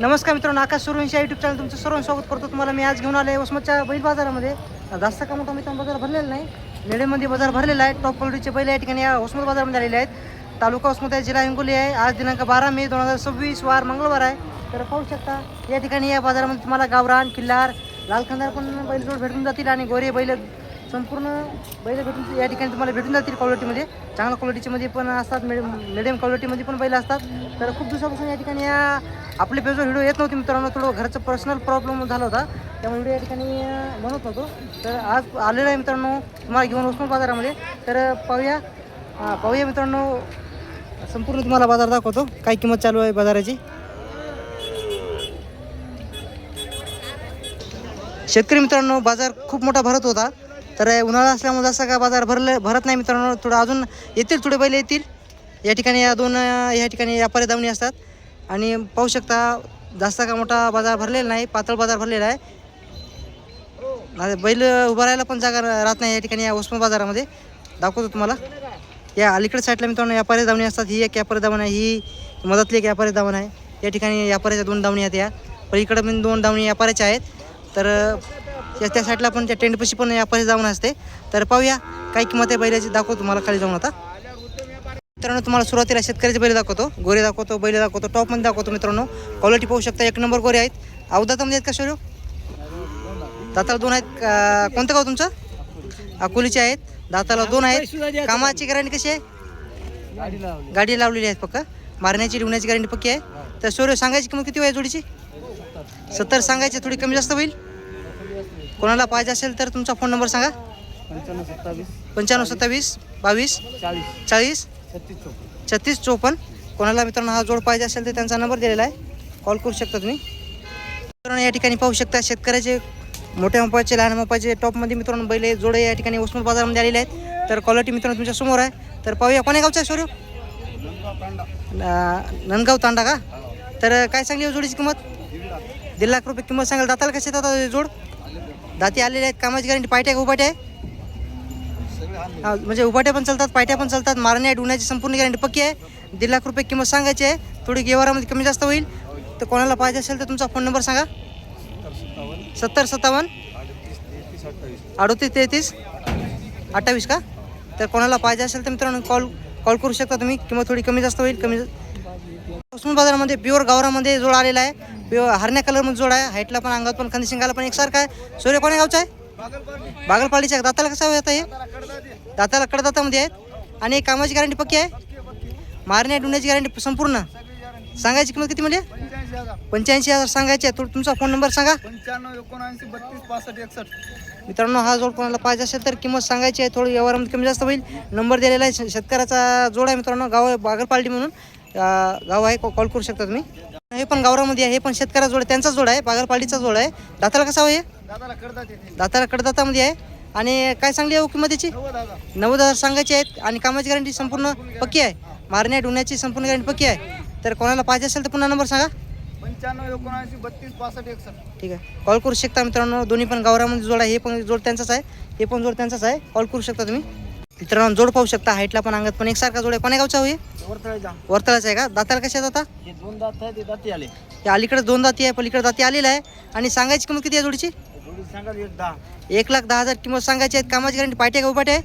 नमस्कार मित्रांनो, आकाश Suryavanshi YouTube channel तुमचं सर्वांचं स्वागत करतो. तुम्हाला मी आज घेऊन आलो आहे वसमतच्या बैल बाजारामध्ये. जास्त का मोठा मित्रांनो बाजार भरलेला नाही, नेडेमध्ये बाजार भरलेला आहे. टॉप क्वालिटीचे बैल या ठिकाणी या वसमत बाजारामध्ये आलेले आहेत. तालुका वसमत आहे, जिल्हा हिंगोली आहे. आज दिनांक 12 मे 2026 वार मंगळवार आहे. तर पाहू शकता या ठिकाणी या बाजारामध्ये तुम्हाला गावरान, किल्लार, लाल खंदार पण बैल जोड भेटून जातील आणि गोरे बैल संपूर्ण बैल भेटून या ठिकाणी तुम्हाला भेटून जातील. क्वालिटीमध्ये चांगल्या क्वालिटीमध्ये पण असतात, मिडियम क्वालिटीमध्ये पण बैल असतात. तर खूप दिवसापासून या ठिकाणी या आपल्या पेजवर व्हिडिओ येत नव्हती मित्रांनो. थोडं घरचं पर्सनल प्रॉब्लेम झाला होता, त्यामुळे व्हिडिओ या ठिकाणी बनवत नव्हतो. तर आज आलेलं आहे मित्रांनो तुम्हाला घेऊन वसमत बाजारामध्ये. तर पाहूया मित्रांनो, संपूर्ण तुम्हाला बाजार दाखवतो. काय किंमत चालू आहे बाजाराची. शेतकरी मित्रांनो, बाजार खूप मोठा भरत होता. तर उन्हाळा असल्यामुळे जसं का बाजार भरत नाही मित्रांनो. थोडं अजून येतील, थोडे बैल येतील या ठिकाणी. या ठिकाणी व्यापारी दावणी असतात आणि पाहू शकता जास्त का मोठा बाजार भरलेला नाही, पातळ बाजार भरलेला आहे. बैल उभा राहायला पण जागा राहत नाही या ठिकाणी या वसमत बाजारामध्ये. दाखवतो तुम्हाला. या अलीकडे साईडला मित्रांनो व्यापारी दावणी असतात. ही एक व्यापारी दावण आहे, ही मधातली एक व्यापारी दावण आहे. या ठिकाणी व्यापाऱ्याच्या 2 दावणी आहेत. या पलीकडे पण 2 दावणी व्यापाऱ्याच्या आहेत. तर त्या साईडला पण त्या टेंटपाशी पण व्यापारी दावण असते. तर पाहूया काय किंमत आहे बैलाची. दाखवतो तुम्हाला खाली जाऊन. आता मित्रांनो तुम्हाला सुरुवातीला शेतकऱ्याचे बैल दाखवतो, गोरे दाखवतो, बैल दाखवतो, टॉपमध्ये दाखवतो मित्रांनो. क्वालिटी पाहू शकता, 1 नंबर गोरे आहेत. अवदातामध्ये आहेत का शोरू? दाताला 2 आहेत. कोणतं गाव तुमचं? अकोलीचे आहेत. दाताला 2 आहेत. कामाची गॅरंटी कशी आहे? गाडी लावलेली आहेत पक्का. मारण्याची ठेवण्याची गॅरंटी पक्की आहे. तर शोरू सांगायची किंमत किती आहे जोडीची? 70 सांगायची. थोडी कमी जास्त होईल. कोणाला पाहिजे असेल तर तुमचा फोन नंबर सांगा. 95 27 22 40 36 54. कोणाला मित्रांनो हा जोड पाहिजे असेल तर त्यांचा नंबर दिलेला आहे, कॉल करू शकता तुम्ही. मित्रांनो या ठिकाणी पाहू शकता शेतकऱ्याचे मोठ्या मापाचे, लहान मापाचे, टॉपमध्ये मित्रांनो बैल जोडे या ठिकाणी वसमत बाजारामध्ये आलेले आहेत. तर क्वालिटी मित्रांनो तुमच्या समोर आहे. तर पाहूया कोण्या गावचा आहे शौर्य? नंदगाव तांडा का? तर काय सांगली हो जोडीची किंमत? 1.5 लाख रुपये किंमत सांगाल. दाताला कसे येतात जोड? दाती आलेले आहेत. कामाची गॅरंटी पायट्या का उभाट्या आहे? म्हणजे उभाट्या पण चालतात, पायट्या पण चालतात. मारण्या डुण्याची संपूर्ण गॅरंटी पक्की आहे. 1.5 लाख रुपये किंमत सांगायची आहे. थोडी व्यवहारामध्ये कमी जास्त होईल. तर कोणाला पाहिजे असेल तर तुमचा फोन नंबर सांगा. 70 57 38 33 28 का? तर कोणाला पाहिजे असेल तर मित्रांनो कॉल करू शकता तुम्ही. किंमत थोडी कमी जास्त होईल. वसमत बाजारामध्ये प्युअर गावरामध्ये जोड आलेला आहे. प्युअर हरण्या कलरमध्ये जोड आहे. हाईटला पण, अंगात पण, खांदी शिंगाला पण एकसारखा आहे. सूर्य कोण्या गावचा आहे? बागलपाडीच्या. दाताला कसा होत आहे? दाताला कडदातामध्ये आहेत आणि कामाची गॅरंटी पक्की आहे. मारण्या डुण्याची गॅरंटी संपूर्ण. सांगायची किंमत किती म्हणजे? 85,000 सांगायची आहे. तुमचा फोन नंबर सांगा. 95 79 32 65 61. मित्रांनो हा जोड कोणाला पाहिजे असेल तर किंमत सांगायची आहे. थोडी व्यवहारामध्ये कमी जास्त होईल. नंबर दिलेला आहे. शेतकऱ्याचा जोड आहे मित्रांनो. गाव आहे बागलपाडी म्हणून गाव आहे. कॉल करू शकता तुम्ही. हे पण गावरामध्ये आहे. हे पण शेतकऱ्याचा जोड आहे. त्यांचा जोड आहे, बागलपाडीचा जोड आहे. दाताला कसा आहे? दाताला कडदातामध्ये आहे. आणि काय सांगली आहे किंमत त्याची? 90,000 सांगायची आहेत. आणि कामाची गॅरंटी संपूर्ण पक्की आहे. मारण्या डुण्याची संपूर्ण गॅरंटी पक्की आहे. तर कोणाला पाहिजे असेल तर पुन्हा नंबर सांगा. 95 79 32 65 61. ठीक आहे, कॉल करू शकता मित्रांनो. दोन्ही पण गावरामध्ये जोड आहे. हे पण जोड त्यांचाच आहे, हे पण जोड त्यांचाच आहे. कॉल करू शकता तुम्ही. मित्रांनो जोड पाहू शकता. हाईटला पण, अंगात पण एकसारखा जोड आहे. कोण्या गावचा होईल? वरतळाचा आहे का? दाताला कशा आहेत आता? 2 दात आहे. ते दाती आले. अलीकडे 2 दाती आहे, पलीकडे दाती आलेला आहे. आणि सांगायची किंमत किती आहे जोडीची? जोडी सांगा 10. 1,10,000 किंमत सांगायची आहेत. कामाची गॅरंटी पायट्या का उभाट्या आहे?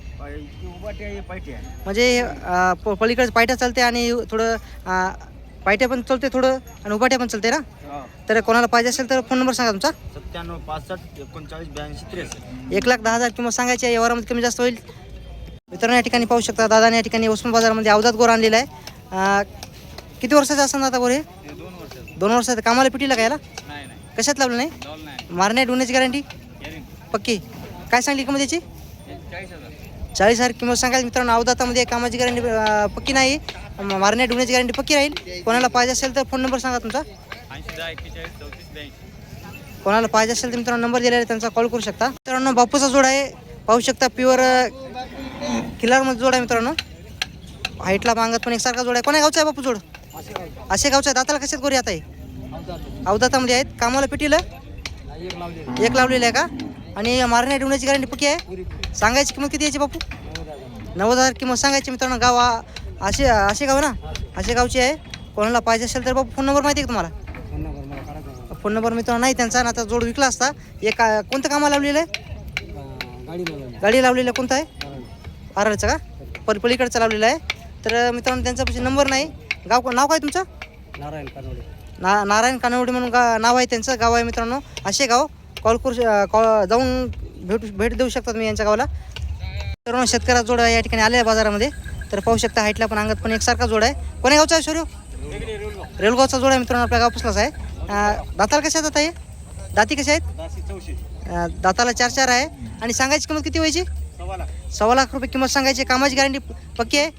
उभाटी आहे, पायटी आहे. म्हणजे पलीकडे पायट्या चालते आणि थोडं पायट्या पण चालते थोडं आणि उभाट्या पण चालते ना. तर कोणाला पाहिजे असेल तर फोन नंबर सांगा तुमचा. 97 65 39 82 63. 1,10,000 किंमत सांगायची आहे. व्यवहारामध्ये कमी जास्त होईल. मित्रांनो या ठिकाणी पाहू शकता दादाने या ठिकाणी वसमत बाजारामध्ये अवधात गोर आणलेला आहे. किती वर्षाचा असं आता गोरे? 2 वर्षाचं. कामाला पिटीला का याला? कशात लावलं नाही? मारण्या डुण्याची गॅरंटी पक्की. काय सांगली किंमत याची? 40,000 किंमत सांगायची मित्रांनो. अवधातामध्ये कामाची गॅरंटी पक्की नाही, मारण्या डुण्याची गॅरंटी पक्की राहील. कोणाला पाहिजे असेल तर फोन नंबर सांगा तुमचा. कोणाला पाहिजे असेल तर मित्रांनो नंबर दिलेला आहे, त्यांचा कॉल करू शकता. मित्रांनो बापूचा जोड आहे. पाहू शकता प्युअर किल्लारमध्ये जोड आहे मित्रांनो. हाईटला मागत पण एकसारखा जोड आहे. कोण्या गावचा आहे बापू जोड? असे गावचा आहे. दाताला कशात गोरी आता आहे? अवधातामध्ये आहेत. कामाला पिटीला एक लावलेलं आहे का? आणि मारण्या डुण्याची गॅरंटी पक्की आहे. सांगायची किंमत किती यायची बापू? 90,000 किंमत सांगायची मित्रांनो. गाव असे गाव ना, असे गावची आहे. कोणाला पाहिजे असेल तर बापू फोन नंबर माहिती आहे का तुम्हाला? फोन नंबर मित्रांनो नाही त्यांचा आणि आता जोड विकला असता. एक कोणतं कामाला लावलेलं आहे? गाडी लावलेलं कोणतं आहे? आरळचं का? पलीकडचं लावलेलं आहे. तर मित्रांनो त्यांच्यापाशी नंबर नाही. नाव काय तुमचं? नारायण कानवडे. नारायण कानवडे म्हणून नाव आहे त्यांचं. गाव आहे मित्रांनो असे गाव. जाऊन भेट देऊ शकता तुम्ही यांच्या गावाला. तर शेतकऱ्याचा जोड या ठिकाणी आले आहे बाजारामध्ये. तर पाहू शकता हाईटला पण अंगात पण एकसारखा जोड आहे. कोण्या गावचा आहे शौर्य? रेलगावचा जोड आहे मित्रांनो आपल्या गावापासूनच आहे. दाताला कशा आहेत आता हे? दाती कशा आहेत? दाताला 4 आहे. आणि सांगायची किंमत किती व्हायची? 1.25 लाख रुपये किंमत सांगायची. कामाची गॅरंटी पक्की आहे?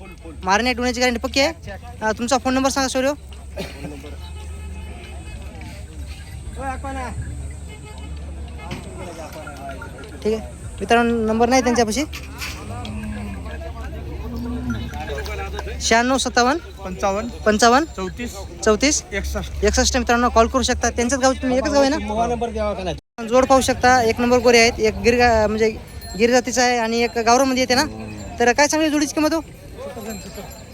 मारण्या डोण्याची गॅरंटी पक्की आहे? तुमचा फोन नंबर सांगा शौर्य. ठीक आहे मित्रांनो नंबर नाही त्यांच्यापाशी. 96 57 55 34 61 मित्रांनो कॉल करू शकता. त्यांच्याच गाव तुम्ही एकच गाव आहे ना? जोड पाहू शकता. एक नंबर गोरे आहेत. एक म्हणजे गिर जातीचा आहे आणि एक गावरामध्ये येते ना. तर काय सांगली जोडीची किंमत हो?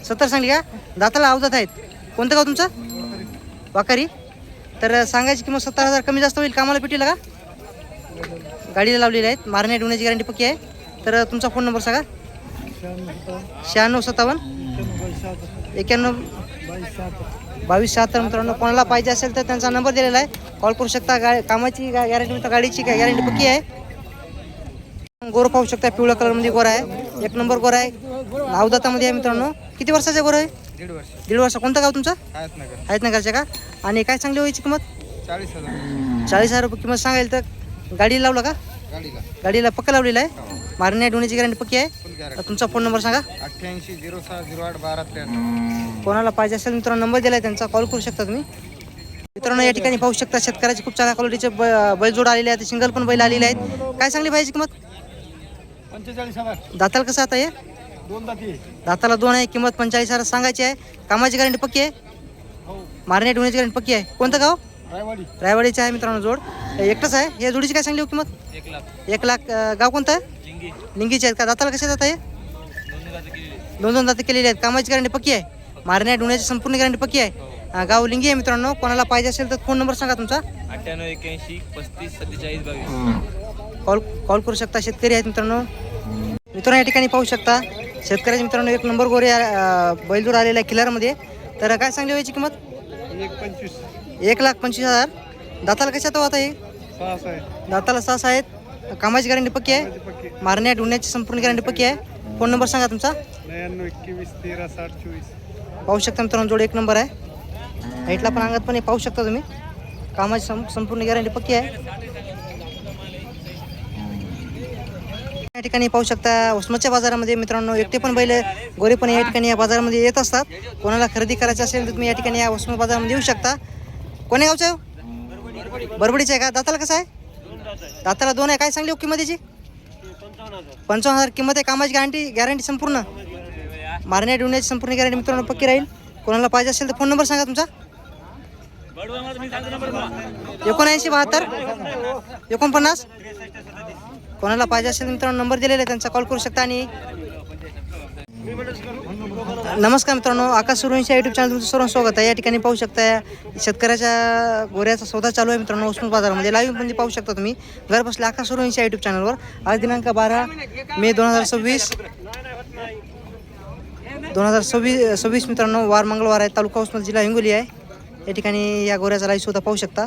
70 सांगली का? दाताला अवजात आहेत. कोणतं गाव तुमचं? वाकारी. तर सांगायची किंमत 70,000 कमी जास्त होईल. कामाला पेटीला का? गाडीला लावलेली आहेत. मारण्या डोण्याची गॅरंटी पक्की आहे. तर तुमचा फोन नंबर सांगा. 96 57 91 22 76 मित्रांनो कोणाला पाहिजे असेल तर त्यांचा नंबर दिलेला आहे. कॉल करू शकता. कामाची गॅरंटी तर गाडीची गॅरंटी पक्की आहे. गोर पाहू शकता. पिवळ्या कलरमध्ये गोरा आहे. एक नंबर गोरा आहे. अवदातामध्ये आहे मित्रांनो. किती वर्षाचा गोरा आहे? 1.5 वर्ष. कोणतं गाव तुमचं? हयातनगरचे का? आणि काय चांगली व्हायची किंमत? 40,000 रुपये किंमत सांगायला. तर गाडीला लावलं का? गाडीला पक्का लावलेला आहे. मारण्या डोण्याची गॅरंटी पक्की आहे. तुमचा फोन नंबर सांगा. 88 06 08 12 93. कोणाला पाहिजे असेल मित्रांनो नंबर दिला आहे त्यांचा. कॉल करू शकता तुम्ही. मित्रांनो या ठिकाणी पाहू शकता शेतकऱ्याचे खूप चांगल्या क्वालिटीचे बैलजोड आलेले आहेत. सिंगल पण बैल आलेले आहेत. काय चांगली पाहिजे किंमत? 45,000. दाताला कसं आता हे? 2 दाती. दाताला 2 आहे. किंमत 45,000 सांगायची आहे. कामाची गॅरंटी पक्की आहे. मारण्या डोण्याची गॅरंटी पक्की आहे. कोणतं गाव? रायवाडीचे आहे मित्रांनो जोड. एकटंच आहे. या जोडीची काय सांगली हो किंमत? 1 लाख. गाव कोणतं आहे? लिंगीचे आहेत का? दाताला कसे जात आहे? 2 दाते केलेले आहेत. कामाची गॅरंटी पक्की आहे. मारण्या डोण्याची संपूर्ण गॅरंटी पक्की आहे. गाव लिंगी आहे मित्रांनो. कोणाला पाहिजे असेल तर फोन नंबर सांगा तुमचा. 98 81 35 47 22. कॉल करू शकता. शेतकरी आहेत मित्रांनो. मित्रांनो या ठिकाणी पाहू शकता शेतकऱ्याचे मित्रांनो एक नंबर गोरे बैलजोड आलेला आहे किल्लारमध्ये. तर काय सांगली व्हायची किंमत? 1,25,000. दाताला कशात आता हे? दाताला 6 आहेत. कामाची गॅरंटी पक्की आहे. मारण्या डोण्याची संपूर्ण गॅरंटी पक्की आहे. फोन नंबर सांगा तुमचा. 99 21 13 60 24. पाहू शकता मित्रांनो जोड एक नंबर आहे. हाईटला पण अंगात पण पाहू शकता तुम्ही. कामाची संपूर्ण गॅरंटी पक्की आहे. या ठिकाणी पाहू शकता उस्माच्या बाजारामध्ये मित्रांनो एकटे पण बैल गोरे पण या ठिकाणी या बाजारामध्ये येत असतात. कोणाला खरेदी करायची असेल तर तुम्ही या ठिकाणी या उस्मा बाजारामध्ये येऊ शकता. कोण्या गावचं आहे? बरबडीचं आहे का? दाताला कसं आहे? दाताला 2 आहे. काय सांगली हो किंमत त्याची? 55,000 किंमत आहे. कामाची गॅरंटी संपूर्ण. मारण्या डोण्याची संपूर्ण गॅरंटी मित्रांनो पक्की राहील. कोणाला पाहिजे असेल तर फोन नंबर सांगा तुमचा. 79 72 49. कोणाला पाहिजे असेल मित्रांनो नंबर दिलेला आहे त्यांचा. कॉल करू शकता. आणि नमस्कार मित्रांनो आकाश सूर्यवंशी यूट्यूब चॅनल तुमचं सर्व स्वागत आहे. या ठिकाणी पाहू शकता शेतकऱ्याच्या गोऱ्याचा सौदा चालू आहे मित्रांनो उस्मान बाजारामध्ये. लाईव्ह मध्ये पाहू शकता तुम्ही घर बसल्या आकाश सूर्यवंशी यूट्यूब चॅनलवर. आज दिनांक 12 मे 2026 मित्रांनो वार मंगळवार आहे. तालुका उस्मान जिल्हा हिंगोली आहे. या ठिकाणी या गोऱ्याचा लाईव्ह सौदा पाहू शकता.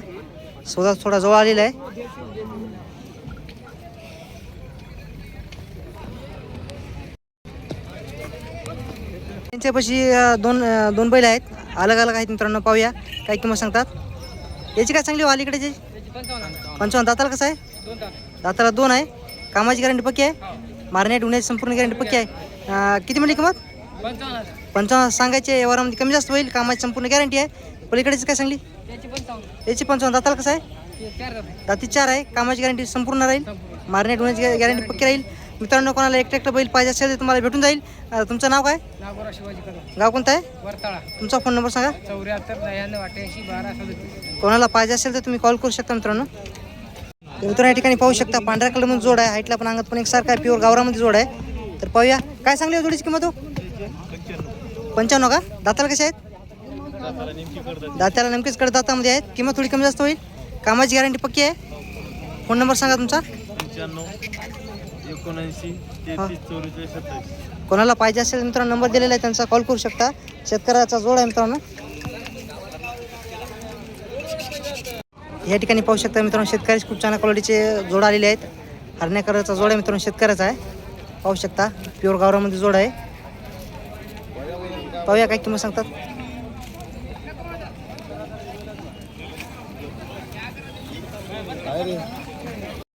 सौदा थोडा जवळ आलेला आहे. त्यांच्यापाशी दोन बैल आहेत. अलग अलग आहेत मित्रांनो. पाहूया काय किंमत सांगतात. याची काय चांगली हो अलीकडे? 55. दाताला कसं आहे? दाताला 2 आहे. कामाची गॅरंटी पक्की आहे. मारण्या डोण्याची संपूर्ण गॅरंटी पक्की आहे. किती मिळली किंमत? 55 सांगायचे. व्यवहारामध्ये कमी जास्त होईल. कामाची संपूर्ण गॅरंटी आहे. पलीकडेची काय सांगली? याची 55. दाताला कसं आहे? दाती 4 आहे. कामाची गॅरंटी संपूर्ण राहील. मारण्या डोण्याची गॅरंटी पक्की राहील. मित्रांनो कोणाला एकटं बैल पाहिजे असेल तर तुम्हाला भेटून जाईल. तुमचं नाव काय? गाव कोणतं आहे? वरताळा. तुमचा फोन नंबर सांगा. 74 99 88 12 37. कोणाला पाहिजे असेल तर तुम्ही कॉल करू शकता मित्रांनो. मित्रांनो या ठिकाणी पाहू शकता पांढऱ्या कलरमध्ये जोड आहे. हाईटला पण अंगात पण एकसारखा आहे. प्युअर गावरामध्ये जोड आहे. तर पाहूया काय सांगली जोडीची किंमत हो? 95 का? दाताला कसे आहेत? दाताला नेमकीच कडदातामध्ये आहेत. किंमत थोडी कमी जास्त होईल. कामाची गॅरंटी पक्की आहे. फोन नंबर सांगा तुमचा. 95 79 33 44 27. कोणाला पाहिजे असेल मित्रांनो नंबर दिलेला आहे त्यांचा कॉल करू शकता. शेतकऱ्याचा जोड आहे मित्रांनो. या ठिकाणी पाहू शकता मित्रांनो शेतकऱ्याचे खूप चांगल्या क्वालिटीचे जोड आलेले आहेत. हरण्या कलरचा जोड आहे मित्रांनो शेतकऱ्याचा आहे. पाहू शकता प्युअर गावरामध्ये जोड आहे. पाहूया काय किंमत सांगतात.